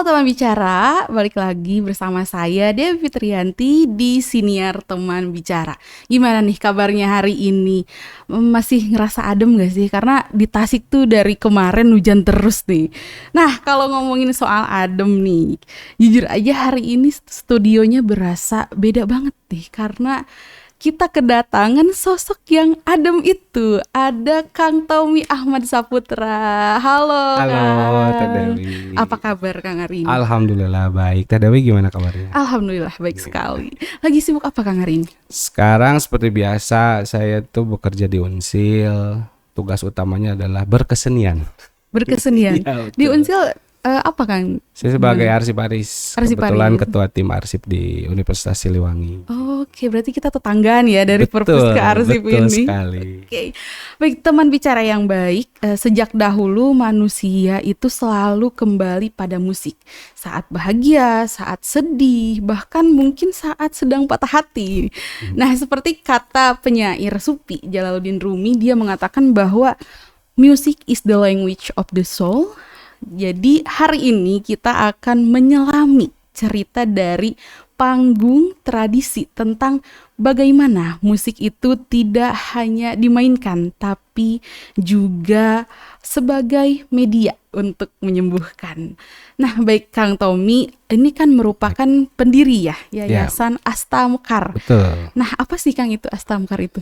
teman bicara, balik lagi bersama saya Devi Trianti di Siniar Teman Bicara. Gimana nih kabarnya hari ini? Masih ngerasa adem gak sih? Karena di Tasik tuh dari kemarin hujan terus nih. Nah, kalau ngomongin soal adem nih, jujur aja hari ini studionya berasa beda banget nih. Karena kita kedatangan sosok yang adem itu. Ada Kang Tommy Ahmad Saputra. Halo Teh Kang. Dewi. Apa kabar Kang hari ini? Alhamdulillah baik. Teh Dewi gimana kabarnya? Alhamdulillah baik sekali. Lagi sibuk apa Kang hari ini? Sekarang seperti biasa saya tuh bekerja di Unsil. Tugas utamanya adalah berkesenian. Berkesenian. Iya, betul. Di Unsil apa Kang? Saya sebagai Gimana? arsiparis, Arsiparis. kebetulan ketua tim arsip di Universitas Siliwangi. Oke, berarti kita tetanggaan ya dari Perpus ke Arsip betul ini. sekali. Oke, baik teman bicara yang baik. Sejak dahulu manusia itu selalu kembali pada musik. Saat bahagia, saat sedih, bahkan mungkin saat sedang patah hati. Nah, seperti kata penyair Sufi Jalaluddin Rumi, dia mengatakan bahwa music is the language of the soul. Jadi hari ini kita akan menyelami cerita dari panggung tradisi tentang bagaimana musik itu tidak hanya dimainkan tapi juga sebagai media untuk menyembuhkan. Nah, baik Kang Tommy, ini kan merupakan pendiri ya Yayasan Asta Mekar. Betul. Nah, apa sih Kang itu Asta Mekar itu?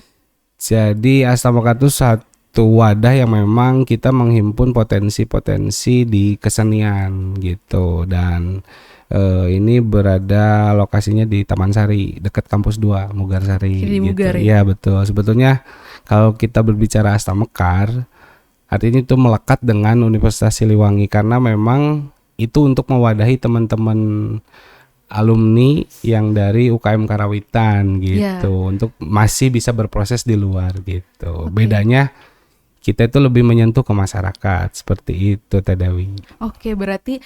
Jadi Asta Mekar itu satu wadah yang memang kita menghimpun potensi-potensi di kesenian gitu. Dan ini berada lokasinya di Taman Sari dekat kampus 2 Mugarsari Di gitu. Mugar, ya? Iya betul. Sebetulnya kalau kita berbicara Asta Mekar, artinya itu melekat dengan Universitas Siliwangi karena memang itu untuk mewadahi teman-teman alumni yang dari UKM Karawitan gitu, untuk masih bisa berproses di luar gitu. Bedanya kita itu lebih menyentuh ke masyarakat seperti itu, Teh Dewi. Oke, berarti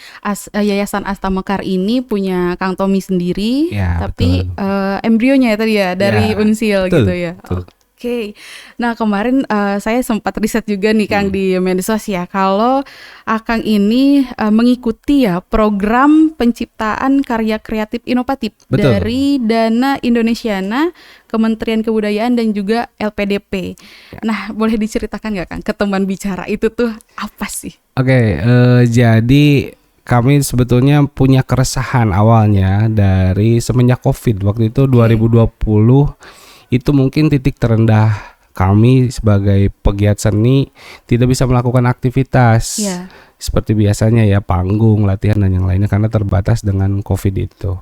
Yayasan Asta Mekar ini punya Kang Tommy sendiri, Ya, tapi betul. embrionya ya tadi ya dari Ya, Unsil betul, gitu ya. betul. Oke, nah kemarin saya sempat riset juga nih Kang di medsos ya, kalau Akang ini mengikuti ya program penciptaan karya kreatif inovatif Betul. dari Dana Indonesiana, Kementerian Kebudayaan dan juga LPDP. Nah, boleh diceritakan nggak Kang, ke teman bicara itu tuh apa sih? Oke, jadi kami sebetulnya punya keresahan awalnya dari semenjak COVID. Waktu itu 2020 itu mungkin titik terendah kami sebagai pegiat seni, tidak bisa melakukan aktivitas seperti biasanya ya, panggung, latihan dan yang lainnya karena terbatas dengan COVID itu.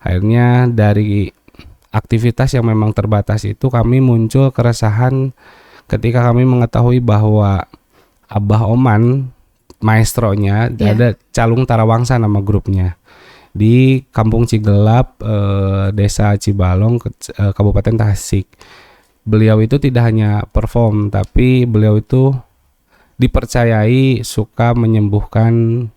Akhirnya dari aktivitas yang memang terbatas itu kami muncul keresahan ketika kami mengetahui bahwa Abah Oman, maestronya, ada Calung Tarawangsa nama grupnya, di Kampung Cigelap, Desa Cibalong, Kabupaten Tasik. Beliau itu tidak hanya perform, tapi beliau itu dipercayai suka menyembuhkan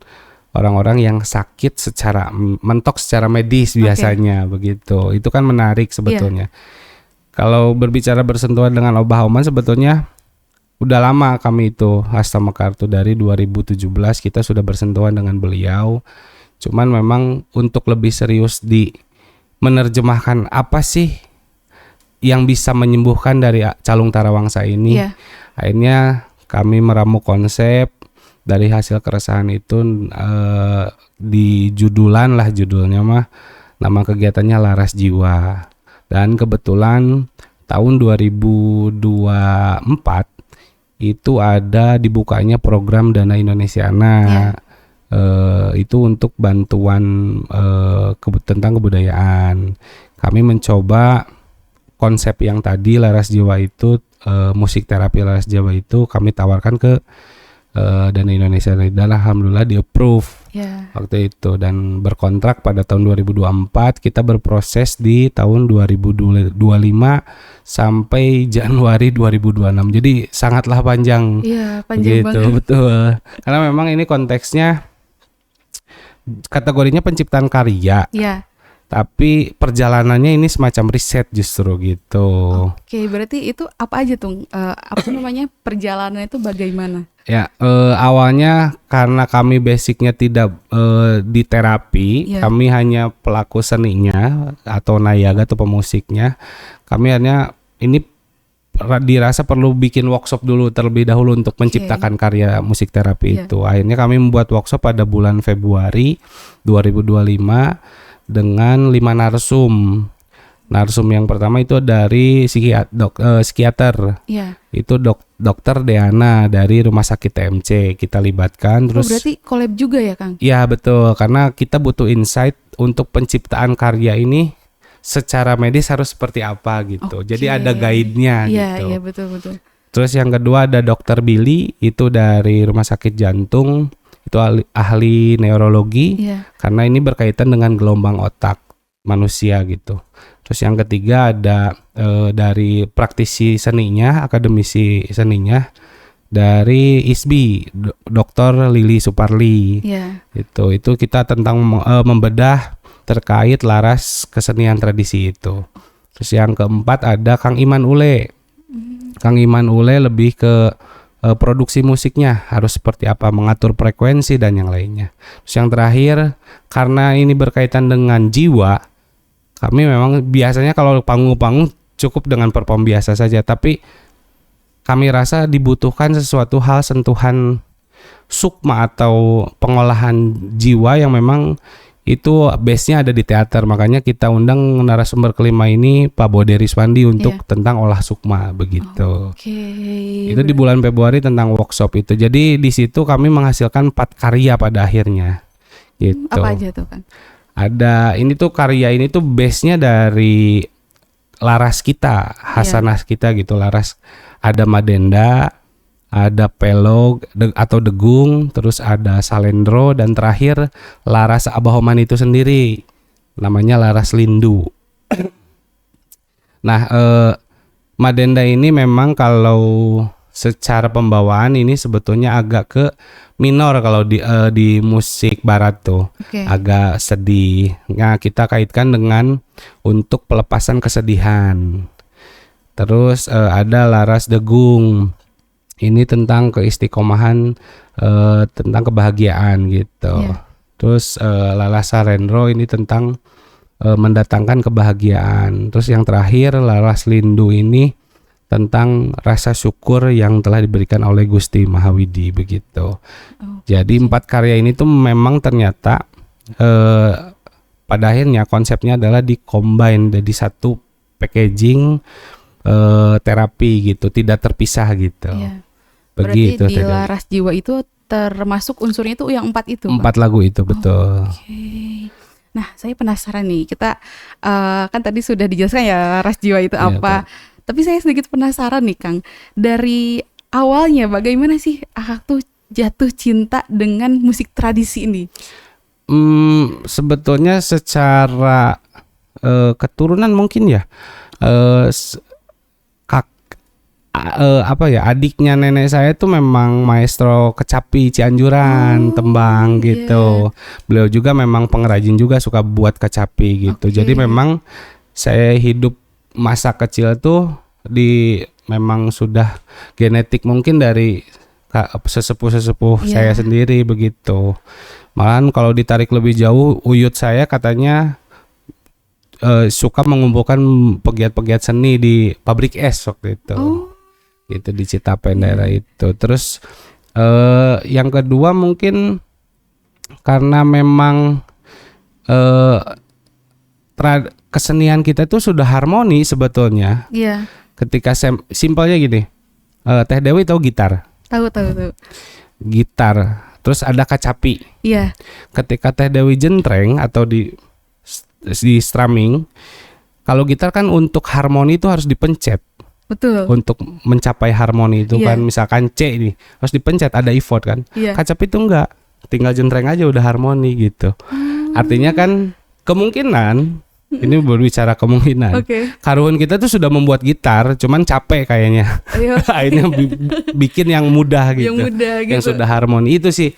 orang-orang yang sakit secara mentok, secara medis biasanya begitu. Itu kan menarik sebetulnya. Kalau berbicara bersentuhan dengan Abah Oman, sebetulnya udah lama kami itu Asta Mekar itu dari 2017 kita sudah bersentuhan dengan beliau. Cuman memang untuk lebih serius di menerjemahkan apa sih yang bisa menyembuhkan dari Calung Tarawangsa ini, akhirnya kami meramu konsep. Dari hasil keresahan itu di judulnya mah, nama kegiatannya Laras Jiwa. Dan kebetulan tahun 2024 itu ada dibukanya program Dana Indonesiana. Itu untuk bantuan tentang kebudayaan. Kami mencoba konsep yang tadi Laras Jiwa itu, musik terapi Laras Jiwa itu kami tawarkan ke Dana Indonesia, dan alhamdulillah di approve waktu itu dan berkontrak pada tahun 2024. Kita berproses di tahun 2025 sampai Januari 2026. Jadi sangatlah panjang. Panjang gitu, banget. betul. Karena memang ini konteksnya kategorinya penciptaan karya. Tapi perjalanannya ini semacam riset justru gitu. Oke, berarti itu apa aja tuh? Apa namanya, perjalanan itu bagaimana? Ya, awalnya karena kami basicnya tidak di terapi, Iya. kami hanya pelaku seninya atau nayaga atau pemusiknya. Kami hanya ini dirasa perlu bikin workshop dulu terlebih dahulu untuk menciptakan karya musik terapi Iya. itu. Akhirnya kami membuat workshop pada bulan Februari 2025 dengan 5 narsum. Narsum yang pertama itu dari psikiater. Iya. Itu dokter Deana dari Rumah Sakit TMC kita libatkan. Oh, Terus berarti collab juga ya, Kang? ya betul, karena kita butuh insight untuk penciptaan karya ini secara medis harus seperti apa gitu. Jadi Oke. ada guide-nya Iya, gitu. iya, betul. Terus yang kedua ada dokter Billy, itu dari Rumah Sakit Jantung, itu ahli neurologi, Iya. karena ini berkaitan dengan gelombang otak manusia gitu. Terus yang ketiga ada dari praktisi seninya, akademisi seninya dari ISBI, Dr. Lili Suparli. Iya. Itu kita tentang membedah terkait laras kesenian tradisi itu. Terus yang keempat ada Kang Iman Ule. Kang Iman Ule lebih ke produksi musiknya harus seperti apa, mengatur frekuensi dan yang lainnya. Terus yang terakhir, karena ini berkaitan dengan jiwa, kami memang biasanya kalau panggung-panggung cukup dengan perform biasa saja, tapi kami rasa dibutuhkan sesuatu hal sentuhan sukma atau pengolahan jiwa yang memang itu base-nya ada di teater. Makanya kita undang narasumber kelima ini Pak Bode Riswandi untuk tentang olah sukma begitu. Oke. Itu di bulan Februari tentang workshop itu. Jadi di situ kami menghasilkan 4 karya pada akhirnya. Gitu. Apa aja tuh, Kang? Ada ini tuh karya ini tuh base-nya dari laras kita, hasanah kita gitu, laras. Ada madenda, ada pelog atau degung, terus ada salendro, dan terakhir laras Abahoman itu sendiri, namanya laras lindu. Nah, madenda ini memang kalau secara pembawaan ini sebetulnya agak ke minor kalau di musik barat tuh. Oke. Agak sedih. Nah, kita kaitkan dengan untuk pelepasan kesedihan. Terus ada laras degung. Ini tentang keistiqomahan, tentang kebahagiaan gitu. Iya. Terus laras sarendro ini tentang mendatangkan kebahagiaan. Terus yang terakhir laras lindu ini tentang rasa syukur yang telah diberikan oleh Gusti Mahawidi begitu. Jadi 4 karya ini tuh memang ternyata pada akhirnya konsepnya adalah di-combine jadi satu packaging terapi gitu, tidak terpisah gitu. Iya. Begitu. Berarti di laras jiwa itu termasuk unsurnya itu yang 4 itu, 4 lagu itu betul. Oke. Nah, saya penasaran nih. Kita kan tadi sudah dijelaskan ya laras jiwa itu Iya, apa. Tapi saya sedikit penasaran nih, Kang. Dari awalnya bagaimana sih Akak tuh jatuh cinta dengan musik tradisi ini? Sebetulnya secara keturunan mungkin ya. Adiknya nenek saya tuh memang maestro kecapi Cianjuran, tembang gitu. Beliau juga memang pengrajin juga, suka buat kecapi gitu. Jadi memang saya hidup masa kecil tuh memang sudah genetik mungkin dari sesepuh saya sendiri begitu. Malahan kalau ditarik lebih jauh, uyut saya katanya suka mengumpulkan pegiat-pegiat seni di pabrik es waktu itu. Gitu di Citapen daerah itu. Terus yang kedua mungkin karena memang kesenian kita itu sudah harmoni sebetulnya. Iya. Ketika simpelnya gini, Teh Dewi tahu gitar? Tahu. Gitar. Terus ada kacapi. Iya. Ketika Teh Dewi jentreng atau di strumming, kalau gitar kan untuk harmoni itu harus dipencet. Betul. Untuk mencapai harmoni itu kan, misalkan C ini harus dipencet, ada effort kan. Kacapi itu enggak, tinggal jentreng aja udah harmoni gitu. Artinya kan kemungkinan, ini berbicara kemungkinan, Karuhun kita tuh sudah membuat gitar, cuman capek kayaknya. Akhirnya bikin yang mudah gitu, Yang mudah gitu. yang sudah harmoni. Itu sih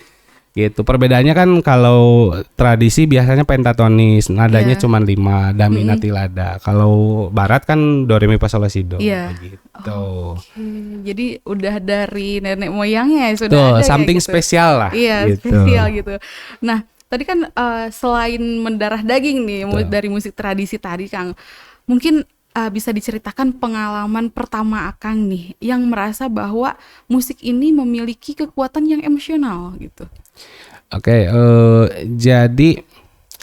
Gitu. Perbedaannya kan kalau tradisi biasanya pentatonis, nadanya Iya. cuma 5, Daminati Lada. Kalau barat kan do re mi fa sol la si do Iya. gitu. Jadi udah dari nenek moyangnya ya sudah Tuh, ada kayak something gitu. spesial lah Iya, gitu. spesial gitu. Nah, tadi kan selain mendarah daging nih dari musik tradisi tadi Kang, mungkin bisa diceritakan pengalaman pertama Akang nih yang merasa bahwa musik ini memiliki kekuatan yang emosional gitu. Oke, jadi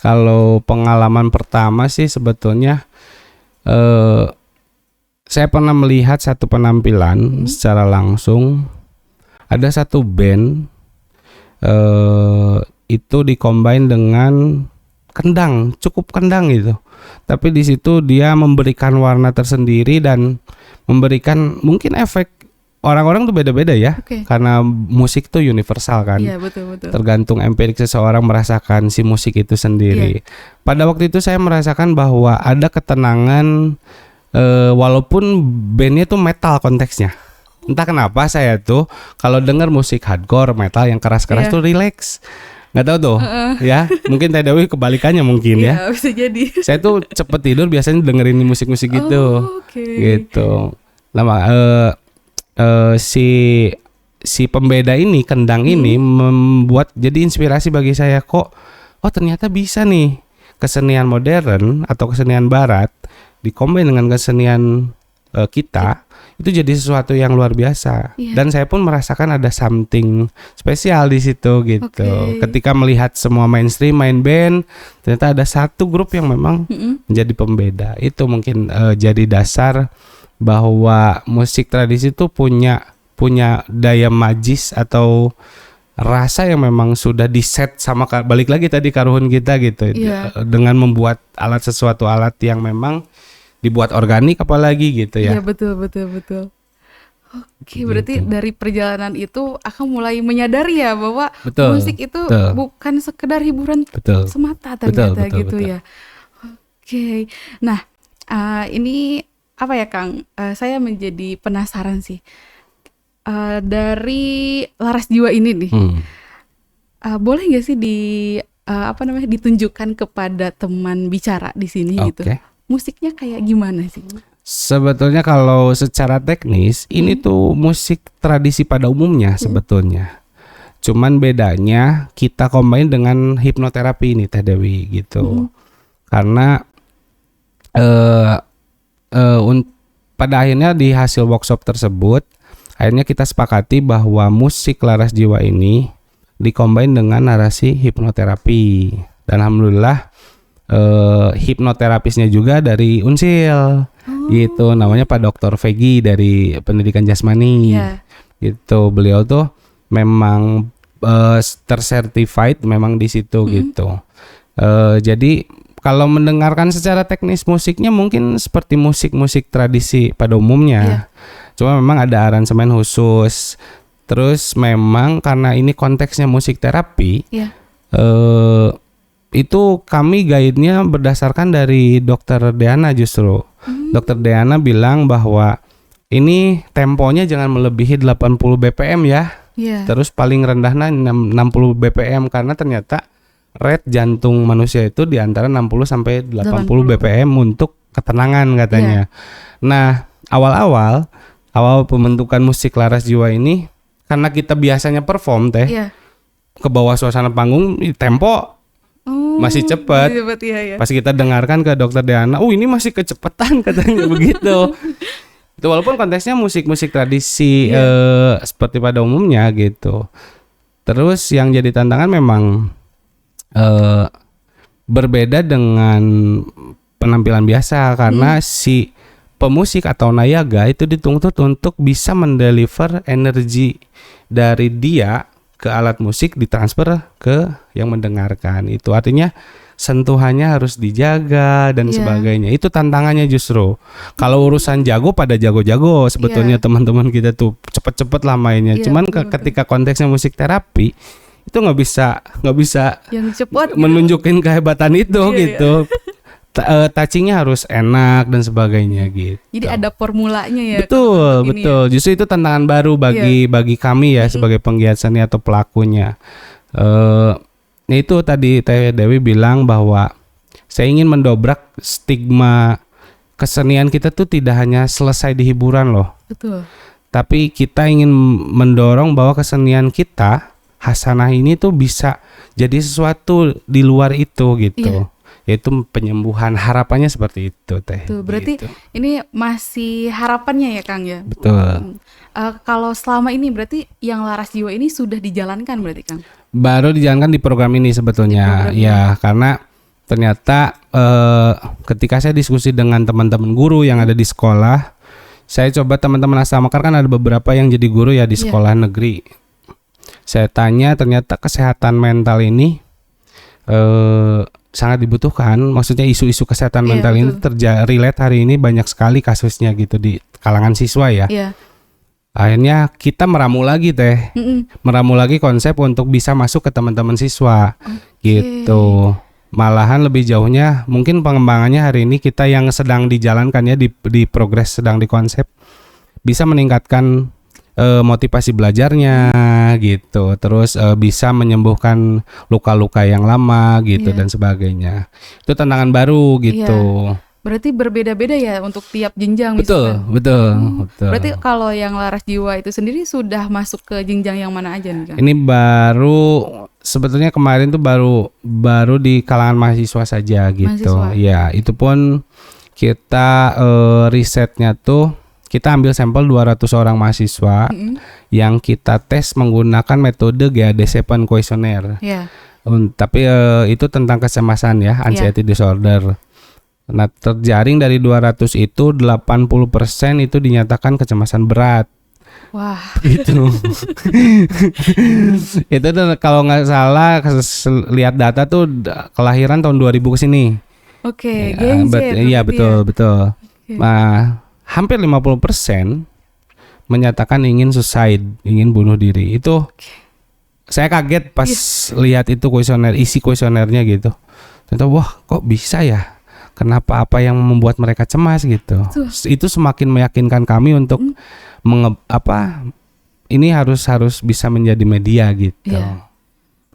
kalau pengalaman pertama sih sebetulnya saya pernah melihat satu penampilan secara langsung. Ada satu band itu dikombin dengan kendang, cukup kendang gitu. Tapi di situ dia memberikan warna tersendiri dan memberikan mungkin efek. Orang-orang tuh beda-beda ya, Oke. karena musik tuh universal kan. Iya, betul. Tergantung empirik seseorang merasakan si musik itu sendiri. Pada waktu itu saya merasakan bahwa ada ketenangan walaupun bandnya tuh metal konteksnya. Entah kenapa saya tuh kalau dengar musik hardcore metal yang keras-keras tuh relax. Nggak tahu tuh ya, mungkin Teh Dewi kebalikannya mungkin ya. Iya, bisa jadi. Saya tuh cepet tidur biasanya dengerin musik-musik gitu. Oke. Gitu. Lama si pembeda ini, kendang ini membuat jadi inspirasi bagi saya, kok oh ternyata bisa nih kesenian modern atau kesenian barat dikombin dengan kesenian kita, itu jadi sesuatu yang luar biasa. Dan saya pun merasakan ada something spesial di situ gitu. Ketika melihat semua mainstream main band, ternyata ada satu grup yang memang menjadi pembeda. Itu mungkin jadi dasar bahwa musik tradisi itu punya daya magis atau rasa yang memang sudah diset sama balik lagi tadi karuhun kita gitu. Dengan membuat sesuatu alat yang memang dibuat organik apalagi gitu ya. Iya, betul. Oke, berarti dari perjalanan itu Akang mulai menyadari ya bahwa musik itu bukan sekedar hiburan semata ternyata gitu ya. Oke. Nah, ini apa ya Kang? Saya menjadi penasaran sih. Dari Laras Jiwa ini nih. Boleh nggak sih ditunjukkan kepada teman bicara di sini gitu? Musiknya kayak gimana sih? Sebetulnya kalau secara teknis ini tuh musik tradisi pada umumnya sebetulnya. Cuman bedanya kita combine dengan hipnoterapi ini Teh Dewi gitu. Karena pada akhirnya di hasil workshop tersebut akhirnya kita sepakati bahwa musik Laras Jiwa ini dikombin dengan narasi hipnoterapi. Dan alhamdulillah hipnoterapisnya juga dari Unsil gitu, namanya Pak Dr. Vegi dari Pendidikan Jasmani gitu. Beliau tuh memang tercertified memang di situ gitu. Jadi kalau mendengarkan secara teknis musiknya mungkin seperti musik-musik tradisi pada umumnya, cuma memang ada aransemen khusus. Terus memang karena ini konteksnya musik terapi, itu kami guide-nya berdasarkan dari Dokter Deana justru. Dokter Deana bilang bahwa ini temponya jangan melebihi 80 BPM ya. Terus paling rendahnya 60 BPM karena ternyata rate jantung manusia itu di antara 60 sampai 80 BPM untuk ketenangan katanya. Nah, awal pembentukan musik Laras Jiwa ini karena kita biasanya perform ke bawah suasana panggung tempo masih cepat. Pas kita dengarkan ke Dokter Deana, ini masih kecepatan katanya begitu. Itu walaupun konteksnya musik-musik tradisi seperti pada umumnya gitu. Terus yang jadi tantangan memang berbeda dengan penampilan biasa karena si pemusik atau nayaga itu dituntut untuk bisa mendeliver energi dari dia ke alat musik ditransfer ke yang mendengarkan. Itu artinya sentuhannya harus dijaga dan sebagainya. Itu tantangannya justru. Kalau urusan jago pada jago-jago sebetulnya teman-teman kita tuh cepet-cepet lah mainnya. Cuman ketika konteksnya musik terapi itu nggak bisa yang cepat menunjukin kehebatan itu gitu. Touchingnya harus enak dan sebagainya gitu. Jadi ada formulanya ya. Betul. Justru itu tantangan baru bagi kami ya sebagai penggiat seni atau pelakunya. Itu tadi Teh Dewi bilang bahwa saya ingin mendobrak stigma kesenian kita tuh tidak hanya selesai di hiburan loh. Betul. Tapi kita ingin mendorong bahwa kesenian kita, hasanah ini tuh bisa jadi sesuatu di luar itu gitu. Yaitu penyembuhan, harapannya seperti itu Teh. Tuh, berarti gitu. ini masih harapannya ya Kang ya? Betul. Kalau selama ini berarti yang Laras Jiwa ini sudah dijalankan berarti Kang? Baru dijalankan di program ini sebetulnya. Ya, karena ternyata ketika saya diskusi dengan teman-teman guru yang ada di sekolah, saya coba teman-teman Astana Mekar kan ada beberapa yang jadi guru ya di sekolah negeri. Saya tanya, ternyata kesehatan mental ini sangat dibutuhkan. Maksudnya isu-isu kesehatan mental ini relate hari ini banyak sekali kasusnya gitu di kalangan siswa ya. Akhirnya kita meramu lagi Teh, meramu lagi konsep untuk bisa masuk ke teman-teman siswa gitu. Malahan lebih jauhnya mungkin pengembangannya hari ini kita yang sedang dijalankan ya di progres, sedang dikonsep, bisa meningkatkan motivasi belajarnya gitu, terus bisa menyembuhkan luka-luka yang lama gitu dan sebagainya. Itu tantangan baru gitu. Berarti berbeda-beda ya untuk tiap jenjang. Betul. Berarti kalau yang Laras Jiwa itu sendiri sudah masuk ke jenjang yang mana aja nih Kang? Ini baru sebetulnya kemarin tuh baru di kalangan mahasiswa saja gitu. Ya, itu pun kita risetnya tuh kita ambil sampel 200 orang mahasiswa yang kita tes menggunakan metode GAD-7 questionnaire. Tapi itu tentang kecemasan ya, anxiety disorder. Nah, terjaring dari 200 itu 80% itu dinyatakan kecemasan berat. Wah. Itu kalau nggak salah lihat data tuh kelahiran tahun 2000 ke sini. Oke, Gen Z. Iya, betul. Nah, hampir 50% menyatakan ingin suicide, ingin bunuh diri. Itu saya kaget pas lihat itu kuesioner, isi kuesionernya gitu. Ternyata wah, kok bisa ya? Kenapa, apa yang membuat mereka cemas gitu? Itu semakin meyakinkan kami untuk ini harus bisa menjadi media gitu.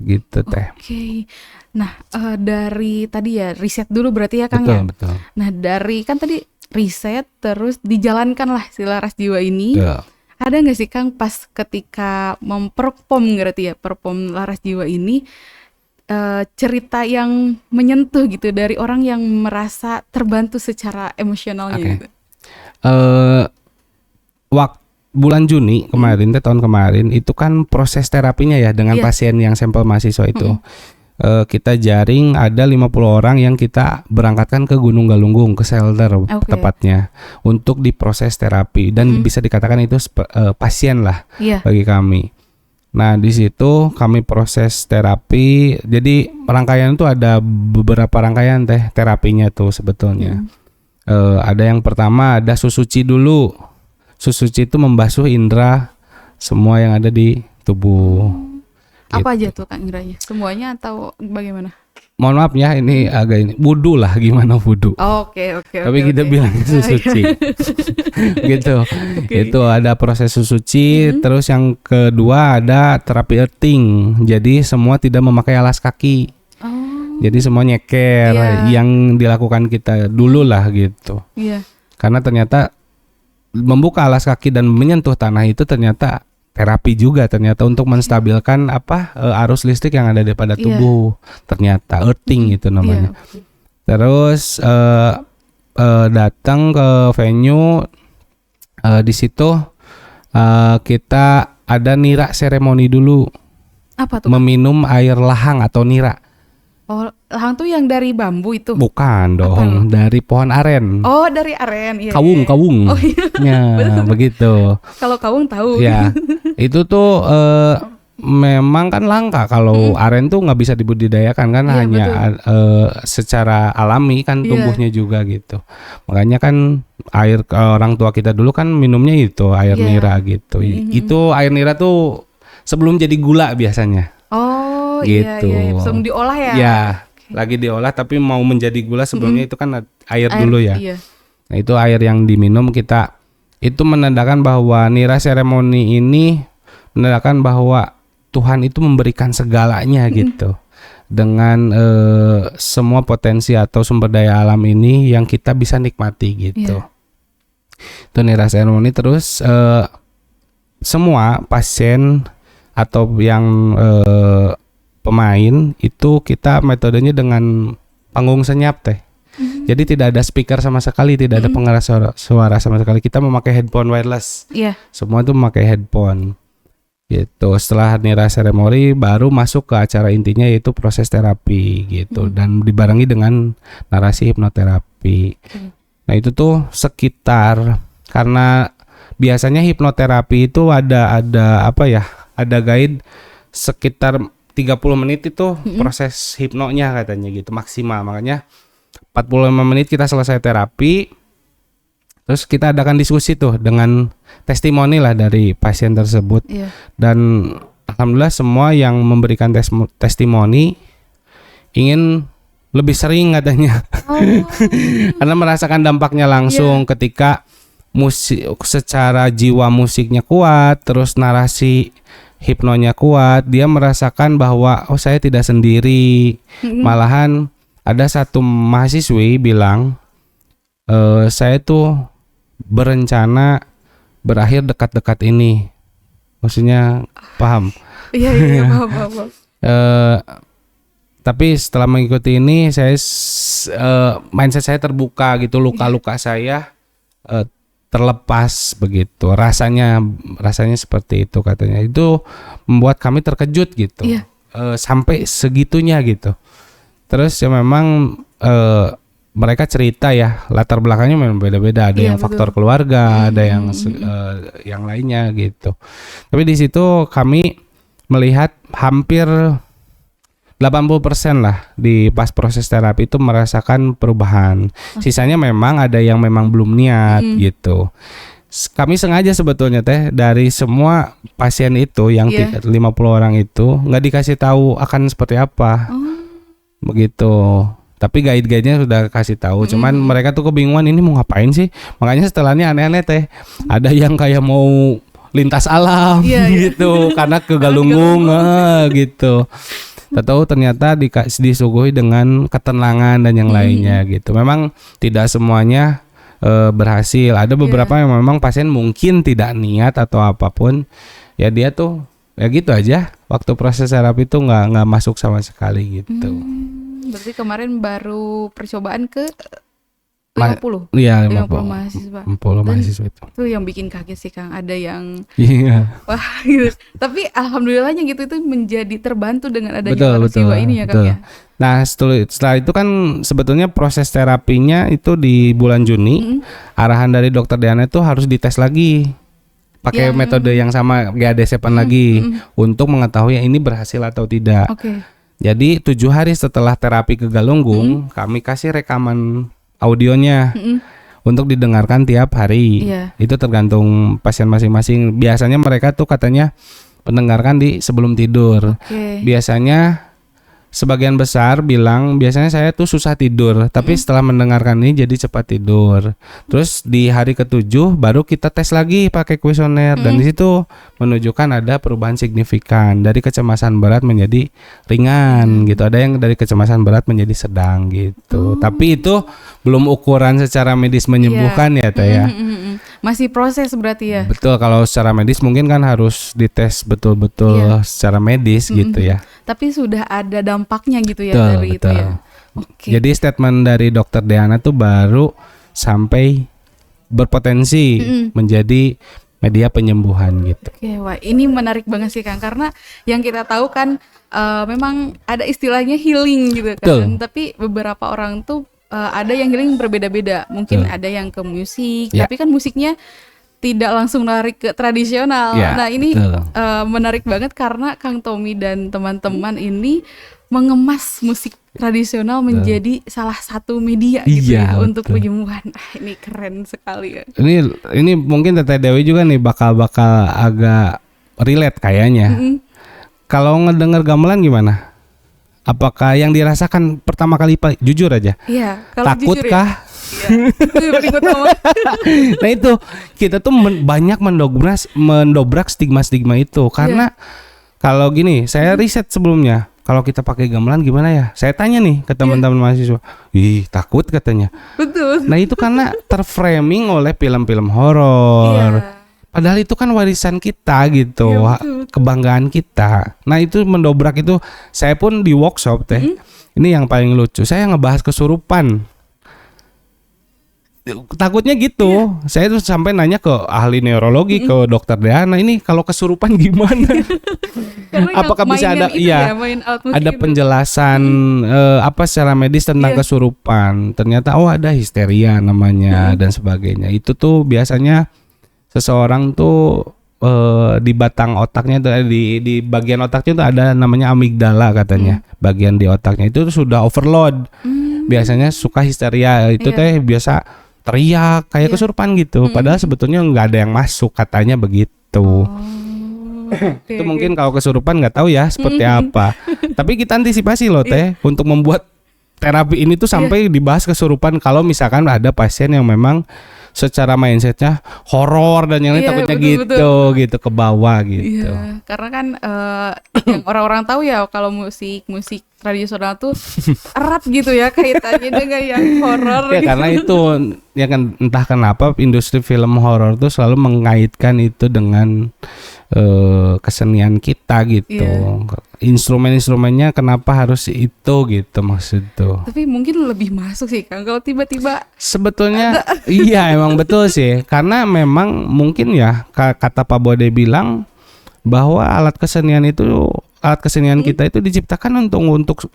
Gitu Teh. Oke. Nah, dari tadi ya riset dulu berarti ya Kang. Betul. Nah, dari kan tadi riset terus dijalankan lah si Laras Jiwa ini. Ada nggak sih Kang pas ketika memperform perform Laras Jiwa ini cerita yang menyentuh gitu dari orang yang merasa terbantu secara emosionalnya gitu? Waktu bulan Juni kemarin, tahun kemarin itu kan proses terapinya ya dengan pasien yang sampel mahasiswa itu. Kita jaring ada 50 orang yang kita berangkatkan ke Gunung Galunggung, ke shelter tepatnya untuk diproses terapi dan bisa dikatakan itu pasien lah bagi kami. Nah, di situ kami proses terapi. Jadi rangkaian itu ada beberapa rangkaian Teh terapinya tuh sebetulnya. Ada yang pertama ada susuci dulu. Susuci itu membasuh indera semua yang ada di tubuh. Apa aja tuh Kang inderanya? Semuanya atau bagaimana? Mohon maaf ya, ini agak ini wudu lah, gimana wudu. Oke. Tapi kita bilang susuci. Gitu. Itu ada proses susuci. Terus yang kedua ada terapi earthing. Jadi semua tidak memakai alas kaki. Jadi semua nyeker yang dilakukan kita dulu lah gitu. Karena ternyata membuka alas kaki dan menyentuh tanah itu ternyata terapi juga ternyata untuk menstabilkan arus listrik yang ada pada tubuh. Ternyata earthing itu namanya. Terus datang ke venue, di situ kita ada nira seremoni dulu. Apa tuh? Meminum air lahang atau nira. Oh, lahang tuh yang dari bambu itu? Bukan dong, dari pohon aren. Oh, dari aren. Kawung. Oh iya. Ya, begitu. Kalau kawung tahu. Ya, itu tuh memang kan langka kalau aren tuh nggak bisa dibudidayakan kan, hanya secara alami kan tumbuhnya juga gitu. Makanya kan air orang tua kita dulu kan minumnya itu air nira gitu. Itu air nira tuh sebelum jadi gula biasanya. Oh gitu. Iya. Sebelum diolah ya? Ya, lagi diolah tapi mau menjadi gula sebelumnya itu kan air dulu ya. Nah, itu air yang diminum itu menandakan bahwa nira seremoni ini menandakan bahwa Tuhan itu memberikan segalanya gitu. Dengan semua potensi atau sumber daya alam ini yang kita bisa nikmati gitu. Itu nira seremoni. Terus semua pasien atau yang pemain itu kita metodenya dengan panggung senyap teh. Jadi tidak ada speaker sama sekali, tidak ada pengeras suara sama sekali. Kita memakai headphone wireless. Semua itu memakai headphone. Gitu. Setelah nira seremoni baru masuk ke acara intinya, yaitu proses terapi gitu, dan dibarengi dengan narasi hipnoterapi. Nah itu tuh sekitar, karena biasanya hipnoterapi itu ada apa ya, ada guide sekitar 30 menit itu proses hipnonya katanya gitu maksimal. Makanya 45 menit kita selesai terapi. Terus kita adakan diskusi tuh dengan testimoni lah dari pasien tersebut. Dan alhamdulillah semua yang memberikan testimoni ingin lebih sering katanya. Karena merasakan dampaknya langsung ketika musik, secara jiwa musiknya kuat, terus narasi hipnonya kuat, dia merasakan bahwa oh saya tidak sendiri. Malahan ada satu mahasiswi bilang, saya tuh berencana berakhir dekat-dekat ini. Maksudnya paham? Iya paham. Tapi setelah mengikuti ini saya mindset saya terbuka gitu, luka-luka saya terlepas begitu. Rasanya seperti itu katanya. Itu membuat kami terkejut gitu. Sampai segitunya gitu. Terus ya memang mereka cerita ya latar belakangnya memang beda-beda, ada yang faktor keluarga, ada yang lainnya gitu. Tapi di situ kami melihat hampir 80% lah di pas proses terapi itu merasakan perubahan. Sisanya memang ada yang memang belum niat gitu. Kami sengaja sebetulnya teh dari semua pasien itu yang 50 orang itu nggak dikasih tahu akan seperti apa. Begitu. Tapi guide-guide-nya sudah kasih tahu. Cuman mereka tuh kebingungan ini mau ngapain sih. Makanya setelahnya aneh-aneh teh. Ada yang kayak mau lintas alam gitu karena kegalunggung gitu. Tahu ternyata disuguhi dengan ketenangan dan yang lainnya gitu. Memang tidak semuanya berhasil. Ada beberapa yang memang pasien mungkin tidak niat atau apapun. Ya dia tuh ya gitu aja. Waktu proses terapi itu nggak masuk sama sekali gitu. Berarti kemarin baru percobaan ke 50? Iya 50 mahasiswa. 50 mahasiswa itu yang bikin kaget sih Kang. Ada yang wah gitu. Tapi alhamdulillahnya gitu itu menjadi terbantu dengan adanya mahasiswa ini ya Kang ya. Nah setelah itu kan sebetulnya proses terapinya itu di bulan Juni. Arahan dari Dokter Diana itu harus dites lagi pakai metode yang sama GAD-7 lagi untuk mengetahui ini berhasil atau tidak. Jadi 7 hari setelah terapi ke Galunggung, kami kasih rekaman audionya untuk didengarkan tiap hari. Itu tergantung pasien masing-masing. Biasanya mereka tuh katanya mendengarkan di sebelum tidur. Biasanya sebagian besar bilang biasanya saya tuh susah tidur, tapi setelah mendengarkan ini jadi cepat tidur. Terus di hari ke-7 baru kita tes lagi pakai kuesioner dan di situ menunjukkan ada perubahan signifikan dari kecemasan berat menjadi ringan gitu. Ada yang dari kecemasan berat menjadi sedang gitu. Tapi itu belum ukuran secara medis menyembuhkan ya Teh ya. Masih proses berarti ya. Betul, kalau secara medis mungkin kan harus dites betul-betul secara medis gitu ya. Tapi sudah ada dampaknya gitu ya dari itu ya. Jadi statement dari Dokter Diana tuh baru sampai berpotensi menjadi media penyembuhan gitu. Wah ini menarik banget sih Kang, karena yang kita tahu kan memang ada istilahnya healing gitu kan. Tapi beberapa orang tuh ada yang healing berbeda-beda. Mungkin ada yang ke musik, tapi kan musiknya tidak langsung lari ke tradisional. Nah ini menarik banget karena Kang Tommy dan teman-teman ini mengemas musik tradisional menjadi salah satu media gitu ya untuk penyembuhan. Ini keren sekali ya. Ini mungkin Teteh Dewi juga nih bakal agak relate kayaknya. Kalau ngedenger gamelan gimana? Apakah yang dirasakan pertama kali jujur aja? Takutkah? Nah itu kita tuh banyak mendobrak stigma-stigma itu karena Kalau gini, saya riset sebelumnya. Kalau kita pakai gamelan gimana ya? Saya tanya nih ke teman-teman mahasiswa. Ih, takut katanya. Betul. Nah, itu karena terframing oleh film-film horor. Padahal itu kan warisan kita gitu, kebanggaan kita. Nah, itu mendobrak itu. Saya pun di workshop teh. Ini yang paling lucu. Saya ngebahas kesurupan. Takutnya gitu. Saya tuh sampai nanya ke ahli neurologi, ke dokter Deana, ini kalau kesurupan gimana? Apakah bisa ada ada penjelasan apa secara medis tentang kesurupan? Ternyata ada histeria namanya dan sebagainya. Itu tuh biasanya seseorang tuh di batang otaknya tuh, di bagian otaknya tuh ada namanya amigdala katanya. Bagian di otaknya itu tuh sudah overload. Biasanya suka histeria. Itu teh biasa teriak kayak kesurupan gitu. Padahal sebetulnya nggak ada yang masuk, katanya begitu. Itu mungkin kalau kesurupan nggak tahu ya seperti apa. Tapi kita antisipasi loh teh untuk membuat terapi ini tuh sampai dibahas kesurupan. Kalau misalkan ada pasien yang memang secara mindsetnya horor dan yang lain takutnya gitu ke bawah gitu. Karena kan yang orang-orang tahu ya kalau musik tradisional tuh erat gitu ya kaitannya dengan yang horor. Ya gitu. Karena itu ya kan entah kenapa industri film horor tuh selalu mengaitkan itu dengan kesenian kita gitu. Instrumen-instrumennya kenapa harus itu gitu maksud tuh. Tapi mungkin lebih masuk sih Kang kalau tiba-tiba sebetulnya iya emang betul sih. Karena memang mungkin ya kata Pak Bode bilang bahwa alat kesenian kita itu diciptakan untuk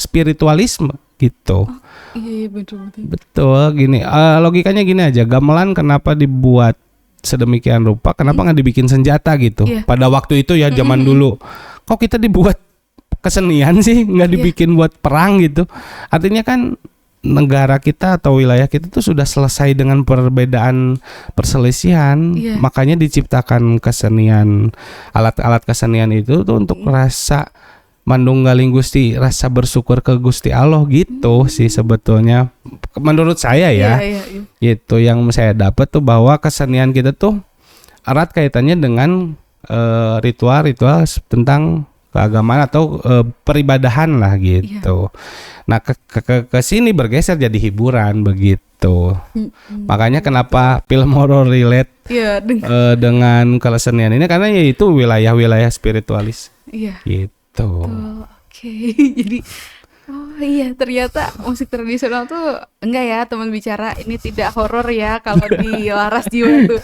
spiritualisme gitu. Iya betul. Betul gini. Logikanya gini aja. Gamelan kenapa dibuat sedemikian rupa? Kenapa nggak dibikin senjata gitu? Pada waktu itu ya zaman dulu. Kok kita dibuat kesenian sih? Nggak dibikin buat perang gitu? Artinya kan negara kita atau wilayah kita tuh sudah selesai dengan perbedaan perselisihan. Makanya diciptakan kesenian, alat-alat kesenian itu tuh untuk rasa manunggaling Gusti, rasa bersyukur ke Gusti Allah gitu sih sebetulnya menurut saya ya. Itu yang saya dapat tuh bahwa kesenian kita tuh erat kaitannya dengan ritual-ritual tentang keagamaan atau peribadahan lah gitu. Nah ke sini bergeser jadi hiburan begitu. Makanya kenapa film horor relate dengan kesenian ini karena ya itu wilayah-wilayah spiritualis. Gitu. Oke. Jadi ternyata musik tradisional tuh enggak ya teman bicara, ini tidak horor ya kalau di Laras Jiwa tuh.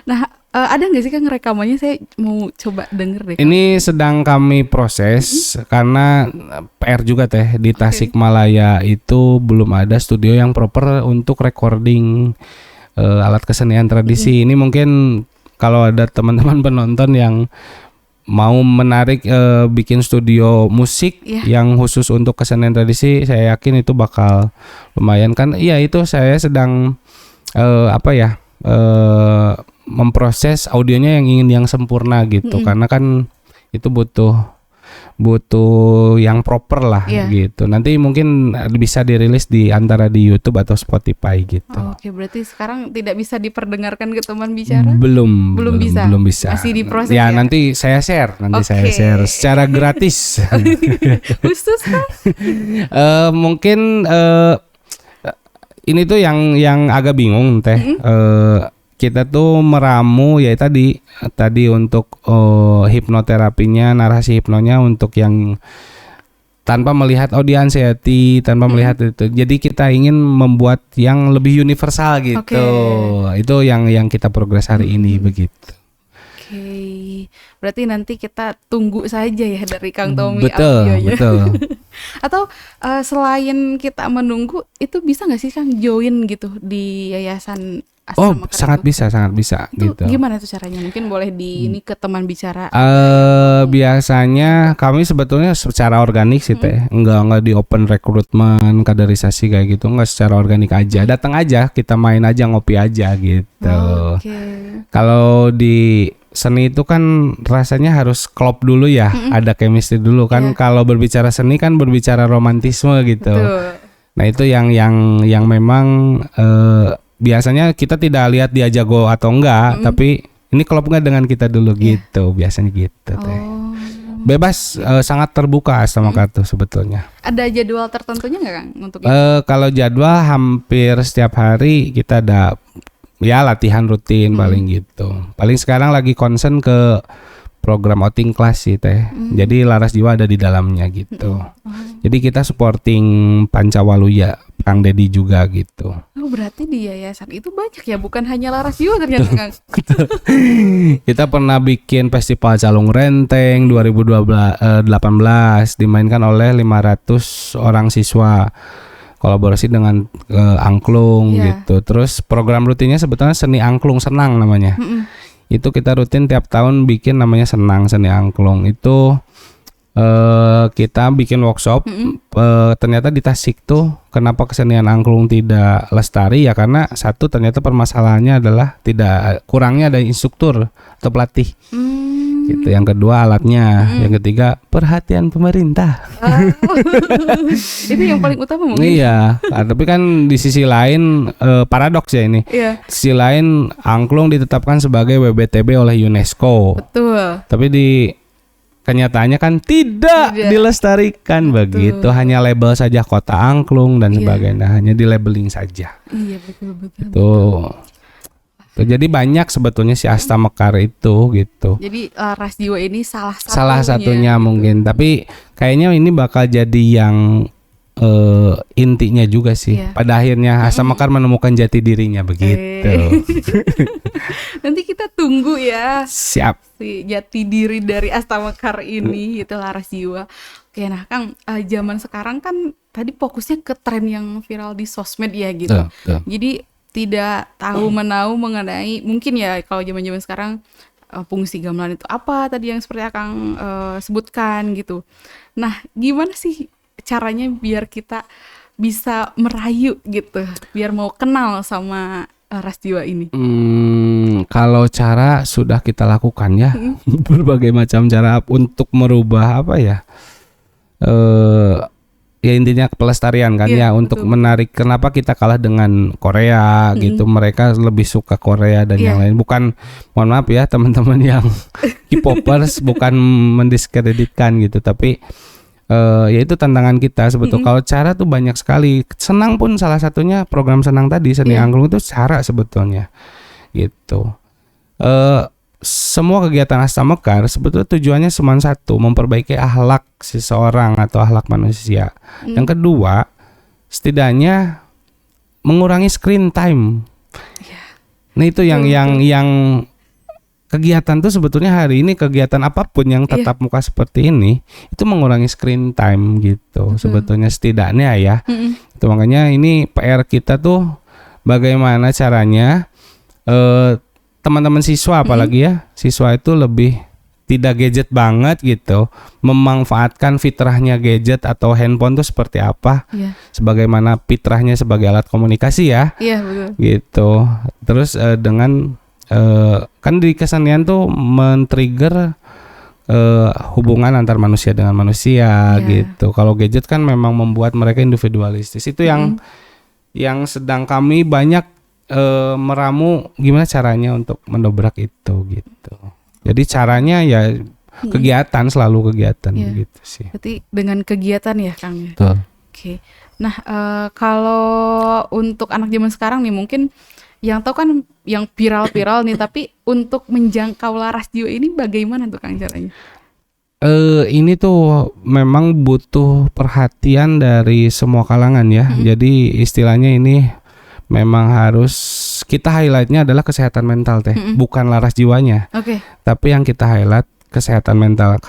Nah, ada nggak sih Kang rekamannya? Saya mau coba denger deh. Ini sedang kami proses karena PR juga teh di Tasikmalaya itu belum ada studio yang proper untuk recording alat kesenian tradisi. Ini mungkin kalau ada teman-teman penonton yang mau menarik bikin studio musik yang khusus untuk kesenian tradisi, saya yakin itu bakal lumayan kan. Iya itu saya sedang memproses audionya yang sempurna gitu. Karena kan itu butuh yang proper lah gitu. Nanti mungkin bisa dirilis di antara di YouTube atau Spotify gitu. Oke, berarti sekarang tidak bisa diperdengarkan ke teman bicara? Belum bisa. Masih diproses ya. Nanti saya share, saya share secara gratis. Khusus kan? Mungkin ini tuh yang agak bingung teh. Kita tuh meramu ya tadi untuk hipnoterapinya, narasi hipnonya untuk yang tanpa melihat audiens tanpa melihat itu. Jadi kita ingin membuat yang lebih universal gitu. Itu yang kita progres hari ini begitu. Berarti nanti kita tunggu saja ya dari Kang Tommy. Betul. Atau selain kita menunggu, itu bisa nggak sih Kang join gitu di yayasan? Sangat bisa itu gitu. Gimana tuh caranya? Mungkin boleh ini ke teman bicara. Biasanya kami sebetulnya secara organik sih teh, enggak di open recruitment, kaderisasi kayak gitu, enggak, secara organik aja. Datang aja, kita main aja, ngopi aja gitu. Kalau di seni itu kan rasanya harus klop dulu ya, ada chemistry dulu kan. Kalau berbicara seni kan berbicara romantisme gitu. Nah itu yang memang biasanya kita tidak lihat dia jago atau enggak, tapi Ini klop nggak dengan kita dulu gitu, biasanya gitu teh. Oh. Bebas, sangat terbuka sama kartu sebetulnya. Ada jadwal tertentunya nggak Kang untuk itu? Kalau jadwal hampir setiap hari kita ada ya latihan rutin paling gitu. Paling sekarang lagi concern ke program outing class sih teh. Jadi Laras Jiwa ada di dalamnya gitu. Jadi kita supporting Pancawaluya, Kang Dedi juga gitu. Oh, berarti di yayasan itu banyak ya, bukan hanya Laras Jiwa ternyata Kang. Kita pernah bikin festival Calung Renteng 2018 dimainkan oleh 500 orang siswa. Kolaborasi dengan angklung gitu. Terus program rutinnya sebetulnya seni angklung senang namanya. Itu kita rutin tiap tahun bikin namanya senang seni angklung. Itu kita bikin workshop. Ternyata di Tasik tuh kenapa kesenian angklung tidak lestari ya karena satu ternyata permasalahannya adalah kurangnya ada instruktur atau pelatih. Gitu. Yang kedua alatnya, yang ketiga perhatian pemerintah. Itu yang paling utama mungkin. Iya, tapi kan di sisi lain paradoks ya ini. Iya. Di sisi lain angklung ditetapkan sebagai WBTB oleh UNESCO. Betul. Tapi di kenyataannya kan tidak dilestarikan begitu, hanya label saja kota angklung dan sebagainya, hanya di labeling saja. Iya betul. Tuh. Jadi banyak sebetulnya si Asta Mekar itu gitu. Jadi Laras Jiwa ini salah satunya gitu. Mungkin, tapi kayaknya ini bakal jadi yang intinya juga sih. Pada akhirnya Asta Mekar menemukan jati dirinya begitu. Nanti kita tunggu ya. Siap. Si jati diri dari Asta Mekar ini itu Laras Jiwa. Oke, nah Kang, zaman sekarang kan tadi fokusnya ke tren yang viral di sosmed ya gitu. Jadi tidak tahu menahu mengenai mungkin ya kalau zaman-zaman sekarang fungsi gamelan itu apa tadi yang seperti Akang sebutkan gitu. Nah, gimana sih caranya biar kita bisa merayu gitu, biar mau kenal sama Laras Jiwa ini? Kalau cara sudah kita lakukan ya, berbagai macam cara untuk merubah apa ya? Ya intinya pelestarian kan ya untuk menarik. Kenapa kita kalah dengan Korea gitu, mereka lebih suka Korea dan yang lain. Bukan, mohon maaf ya teman-teman yang K-popers, bukan mendiskreditkan gitu, tapi ya itu tantangan kita sebetulnya. Kalau cara tuh banyak sekali. Senang pun salah satunya, program senang tadi seni angklung itu cara sebetulnya gitu. Semua kegiatan Asta Mekar sebetulnya tujuannya cuma satu, memperbaiki akhlak seseorang atau akhlak manusia. Yang kedua, setidaknya mengurangi screen time. Nah itu yang kegiatan tuh sebetulnya hari ini kegiatan apapun yang tatap muka seperti ini itu mengurangi screen time gitu. Sebetulnya setidaknya ya. Itu makanya ini PR kita tuh bagaimana caranya teman-teman siswa apalagi ya, siswa itu lebih tidak gadget banget gitu, memanfaatkan fitrahnya gadget atau handphone tuh seperti apa, sebagaimana fitrahnya sebagai alat komunikasi ya, betul. Gitu. Terus dengan kan di kesenian tuh men-trigger hubungan antar manusia dengan manusia gitu. Kalau gadget kan memang membuat mereka individualistis. Itu yang sedang kami banyak meramu gimana caranya untuk mendobrak itu gitu. Jadi caranya ya kegiatan, selalu kegiatan gitu sih. Berarti dengan kegiatan ya Kang ya. Betul. Oke. Nah kalau untuk anak zaman sekarang nih mungkin yang tahu kan yang viral-viral nih, tapi untuk menjangkau Laras Jiwa ini bagaimana tuh Kang caranya? Ini tuh memang butuh perhatian dari semua kalangan ya. Jadi istilahnya ini memang harus kita highlightnya adalah kesehatan mental teh, bukan Laras Jiwanya. Tapi yang kita highlight kesehatan mental.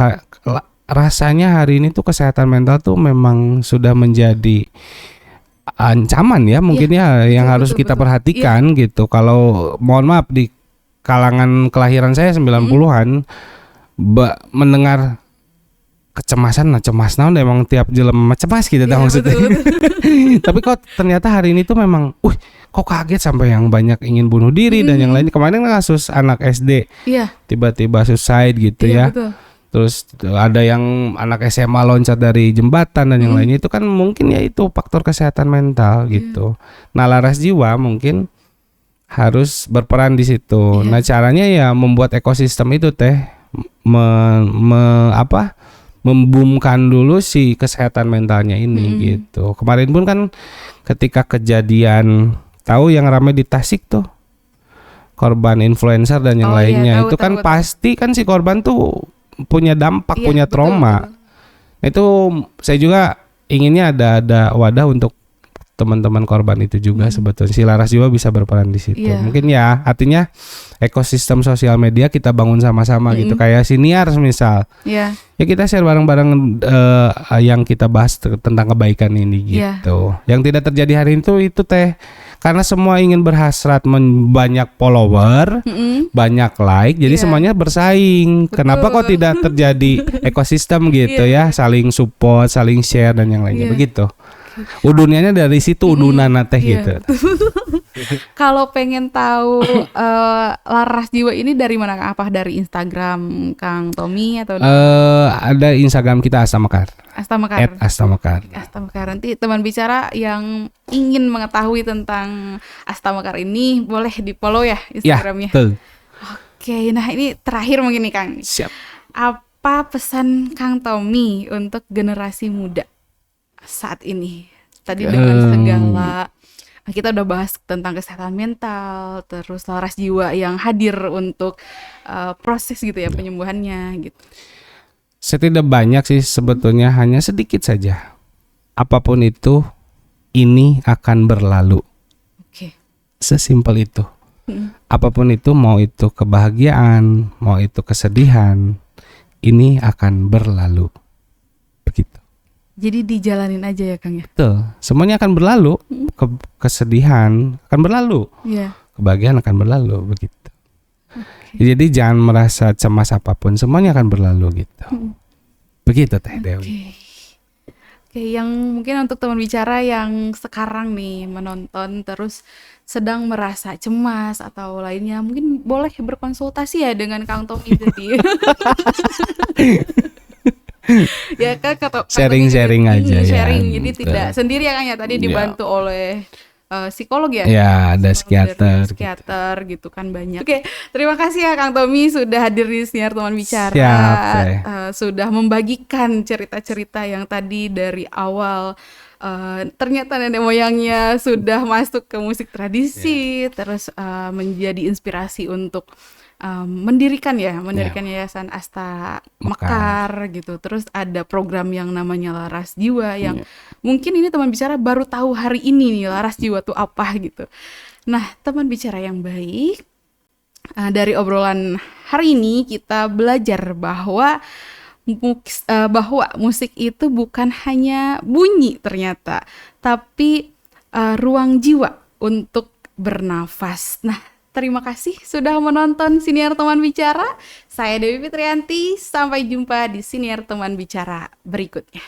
Rasanya hari ini tuh kesehatan mental tuh memang sudah menjadi ancaman ya mungkin yang harus kita perhatikan gitu. Kalau mohon maaf di kalangan kelahiran saya 90-an mendengar kecemasan, cemas naon emang tiap jelema cemas gitu maksudnya. Tapi kok ternyata hari ini tuh memang kok kaget sampai yang banyak ingin bunuh diri dan yang lain. Kemarin kan kasus anak SD tiba-tiba suicide gitu ya. Betul. Terus ada yang anak SMA loncat dari jembatan dan yang lainnya. Itu kan mungkin ya itu faktor kesehatan mental gitu. Nah Laras Jiwa mungkin harus berperan di situ. Iya. Nah, caranya ya membuat ekosistem itu teh memboomkan dulu si kesehatan mentalnya ini gitu. Kemarin pun kan ketika kejadian tahu yang ramai di Tasik tuh korban influencer dan yang Oh iya, lainnya tahu, itu kan tahu, tahu. pasti kan si korban tuh punya dampak, Iya, punya betul, trauma. betul. Itu saya juga inginnya ada wadah untuk teman-teman korban itu juga sebetulnya si Laras Jiwa bisa berperan di situ. Iya. Mungkin ya artinya ekosistem sosial media kita bangun sama-sama gitu kayak siniar misal. Iya. Ya kita share bareng-bareng yang kita bahas tentang kebaikan ini Iya. gitu. Yang tidak terjadi hari itu teh karena semua ingin berhasrat banyak follower, banyak like, jadi Iya. semuanya bersaing. Kenapa kok tidak terjadi ekosistem gitu ya, saling support, saling share dan yang lainnya Iya. begitu. Udunannya dari situ udunan teh Iya. gitu. Kalau pengen tahu Laras Jiwa ini dari mana Kang? Apa dari Instagram Kang Tommy atau Ada Instagram kita Astamekar. Astamekar? @astamekar. Astamekar. Nanti teman bicara yang ingin mengetahui tentang Astamekar ini boleh di-follow ya Ya, Instagramnya. betul. Oke, nah ini terakhir mungkin nih Kang. Siap. Apa pesan Kang Tommy untuk generasi muda saat ini? Tadi dengan segala kita udah bahas tentang kesehatan mental, terus Laras Jiwa yang hadir untuk proses gitu ya penyembuhannya gitu. Tidak banyak sih sebetulnya, hanya sedikit saja. Apapun itu, ini akan berlalu. Oke. Sesimpel itu. Apapun itu, mau itu kebahagiaan, mau itu kesedihan, ini akan berlalu. Begitu. Jadi dijalanin aja ya Kang ya. Betul. Semuanya akan berlalu. Kesedihan akan berlalu. Iya. Kebahagiaan akan berlalu. Begitu. Jadi jangan merasa cemas apapun, semuanya akan berlalu gitu. Begitu Teh Dewi. Oke, yang mungkin untuk teman bicara yang sekarang nih menonton terus sedang merasa cemas atau lainnya, mungkin boleh berkonsultasi ya dengan Kang Tommy tadi. Ya kan Sharing-sharing aja ya. sharing, jadi Betul. tidak sendiri ya Kang ya, tadi Ya. dibantu oleh psikolog ya. Ya, ada Psikolog dari psikiater. psikiater gitu kan banyak. Oke, terima kasih ya Kang Tommy sudah hadir di Siniar Teman Bicara. Siap, Teh. Sudah membagikan cerita-cerita yang tadi dari awal. Ternyata nenek moyangnya sudah masuk ke musik tradisi, terus menjadi inspirasi untuk mendirikan Yayasan Asta Mekar gitu. Terus ada program yang namanya Laras Jiwa yang mungkin ini teman bicara baru tahu hari ini nih Laras Jiwa tuh apa gitu. Nah, teman bicara yang baik, dari obrolan hari ini kita belajar bahwa musik itu bukan hanya bunyi ternyata, tapi ruang jiwa untuk bernafas. Nah, terima kasih sudah menonton Siniar Teman Bicara. Saya Dewi Fitrianti, sampai jumpa di Siniar Teman Bicara berikutnya.